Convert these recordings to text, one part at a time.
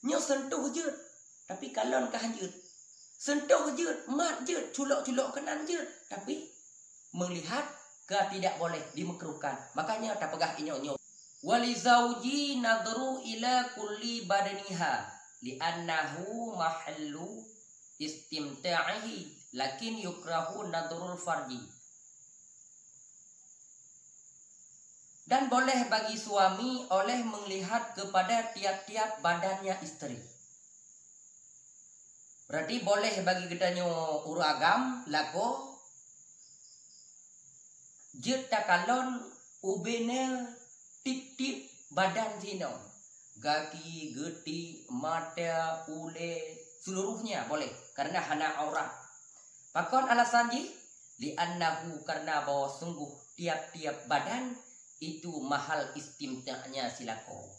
Nyo sentuh je, tapi kalon kah je. Sentuh je, mat je, culok-culok kanan je, tapi melihat ke tidak boleh dimakruhkan. Makanya tak pegah inyo. Walizauji nadru ila kulli badaniha li'annahu mahallu istimta'ihi lakin yukrahu nadrul farji. Dan boleh bagi suami oleh melihat kepada tiap-tiap badannya istri. Berarti boleh bagi gedanyo uragam lako jet takalon ubene tip-tip badan sino. Gaki, geti, mata, ule, seluruhnya boleh karena hana aurat. Pakon alasan ji li'annahu karena bahwa sungguh tiap-tiap badan itu mahal istimta'nya silako.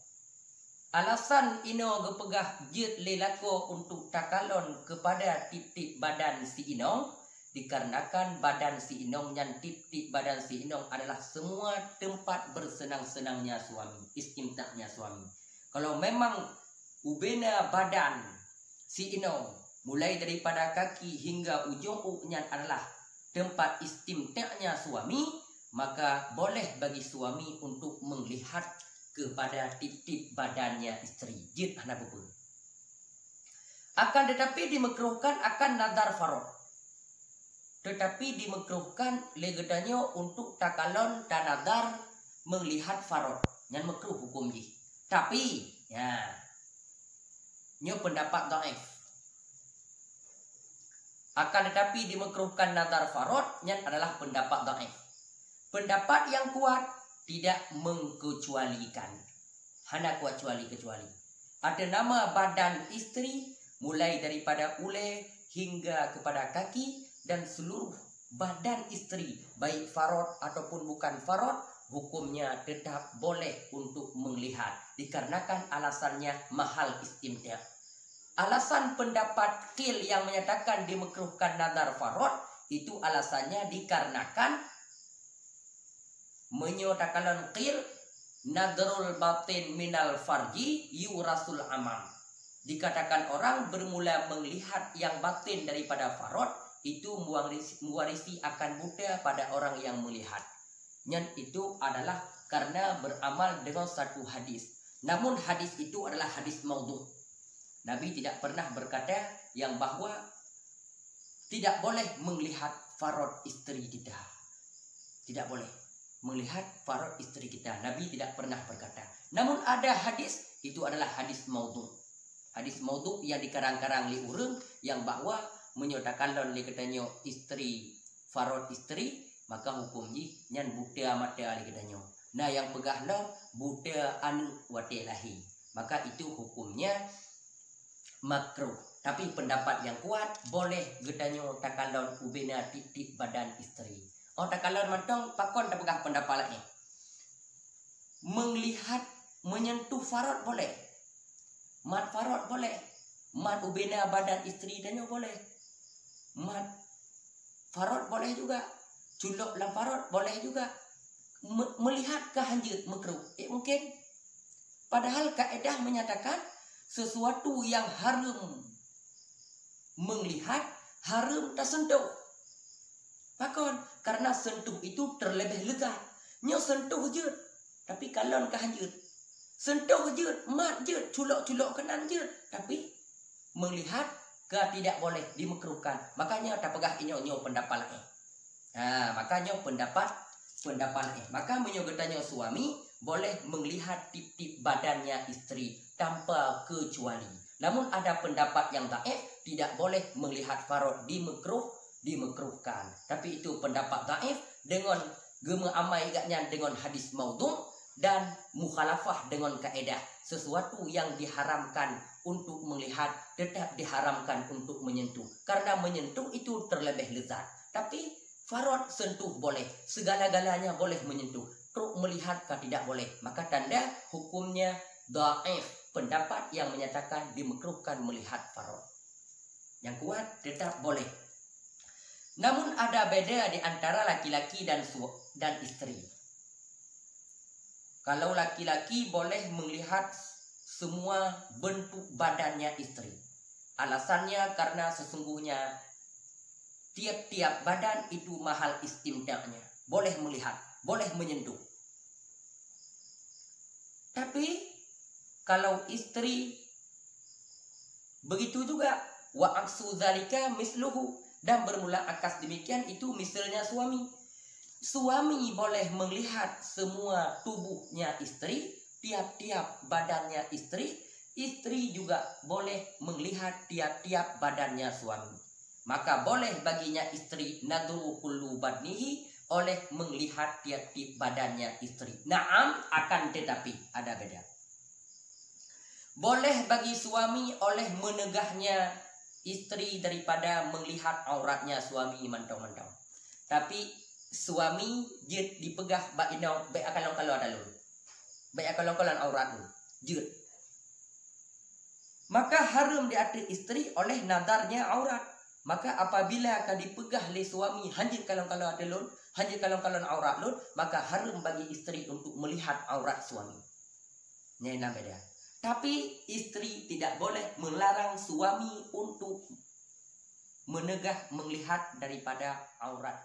Alasan ino gepegah jet lelako untuk takalon kepada tip-tip badan si inong dikarenakan badan si inong dan tip-tip badan si inong adalah semua tempat bersenang-senangnya suami, istimta'nya suami. Kalau memang ubena badan si inong mulai daripada kaki hingga ujung uknya adalah tempat istimta'nya suami, maka boleh bagi suami untuk melihat kepada tip-tip badannya istri. Jid anak bubur. Akan tetapi dimakruhkan akan nadar farod. Tetapi dimakruhkan legedanyo untuk takalon dan nadar melihat farod. Yang makruh hukum ji. Tapi ya, nyo pendapat dhaif. Akan tetapi dimakruhkan nadar farod yang adalah pendapat dhaif. Pendapat yang kuat tidak mengkecualikan. Hana kecuali. Ada nama badan istri mulai daripada ule hingga kepada kaki dan seluruh badan istri baik farod ataupun bukan farod hukumnya tetap boleh untuk melihat dikarenakan alasannya mahal istimta'. Alasan pendapat qil yang menyatakan dimakruhkan nadar farod itu alasannya dikarenakan menyatakan qil nadrul batin minal farji yurasul amam. Dikatakan orang bermula melihat yang batin daripada farod itu mewarisi akan buta pada orang yang melihat. Yang itu adalah karena beramal dengan satu hadis. Namun hadis itu adalah hadis maudhu'. Nabi tidak pernah berkata yang bahwa tidak boleh melihat farod istri kita. Tidak boleh melihat farod istri kita. Nabi tidak pernah berkata. Namun ada hadis, itu adalah hadis maudhu'. Hadis maudhu' yang dikarang-karang li urang yang bahwa menyatakan li katanya istri farod istri maka hukumnya nyan buta mata li katanya. Nah yang pegahlah buta anu wate lahi. Maka itu hukumnya makruh. Tapi pendapat yang kuat boleh katanya takalon ubena tip-tip badan istri. Oh takalon mantong pakon tak pegah pendapat lain. Melihat menyentuh farod boleh. Mat farod boleh. Mat ubena badan istri dan boleh. Mat farod boleh juga. Culok dalam farod boleh juga. Melihat kehanjut makruh. Mungkin. Padahal kaedah menyatakan sesuatu yang haram melihat haram tersentuh. Pakon karena sentuh itu terlebih lezat. Nyo sentuh je, tapi kalon kehanjut. Sentuh je, mat je, culok-culok kanan je, tapi melihat ke tidak boleh dimakruhkan. Makanya tak pegah inyo pendapat lain. Nah, makanya pendapat lain. Maka menyogetanya suami boleh melihat tip-tip badannya istri tanpa kecuali. Namun ada pendapat yang dhaif tidak boleh melihat farod dimakruhkan. Tapi itu pendapat dhaif dengan gema amai agaknya dengan hadis maudhu' dan mukhalafah dengan kaedah. Sesuatu yang diharamkan untuk melihat tetap diharamkan untuk menyentuh. Karena menyentuh itu terlebih lezat. Tapi farod sentuh boleh. Segala-galanya boleh menyentuh. Teruk melihat ke tidak boleh. Maka tanda hukumnya dhaif. Pendapat yang menyatakan dimakruhkan melihat farod. Yang kuat tetap boleh. Namun ada beda di antara laki-laki dan istri. Kalau laki-laki boleh melihat semua bentuk badannya istri. Alasannya karena sesungguhnya tiap-tiap badan itu mahal istimda'nya. Boleh melihat, boleh menyentuh. Tapi kalau istri begitu juga, wa aksu zalika misluhu, dan bermula akas demikian itu misalnya suami. Suami boleh melihat semua tubuhnya istri, tiap-tiap badannya istri. Istri juga boleh melihat tiap-tiap badannya suami. Maka boleh baginya istri nadru kullu badnihi, oleh melihat tiap-tiap badannya istri. Naam, akan tetapi ada beda. Boleh bagi suami oleh menegahnya istri daripada melihat auratnya suami mantau-mantau. Tapi suami jid dipegah ba'inau be'akalong-kalong ada lulu. Be'akalong-kalong aurat lulu. Jid. Maka haram di atas istri oleh nadarnya aurat. Maka apabila akan dipegah oleh suami hanjir kalong-kalong ada lulu, hanjir kalong-kalong aurat lulu, maka haram bagi istri untuk melihat aurat suami. Ini yang beda. Tapi istri tidak boleh melarang suami untuk menegah melihat daripada aurat